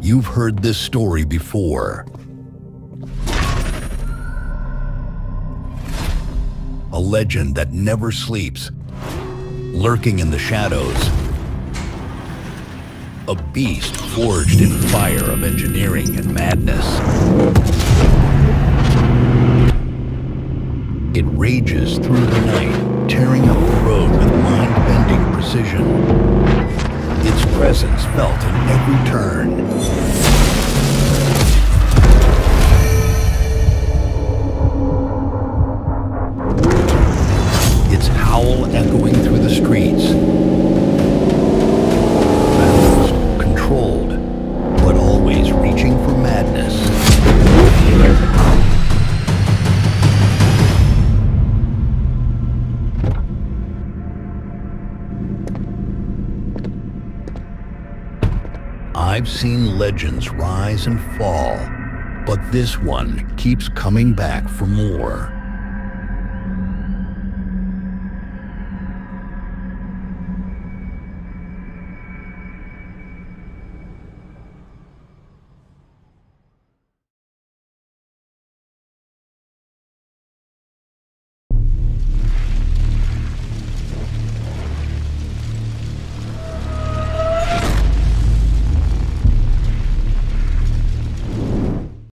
You've heard this story before. A legend that never sleeps, lurking in the shadows. A beast forged in fire of engineering and madness. It rages through the night, tearing up the road with mind-bending precision. Its presence felt in every turn. Its howl echoing through the streets. Balanced, controlled, but always reaching for madness. I've seen legends rise and fall, but this one keeps coming back for more.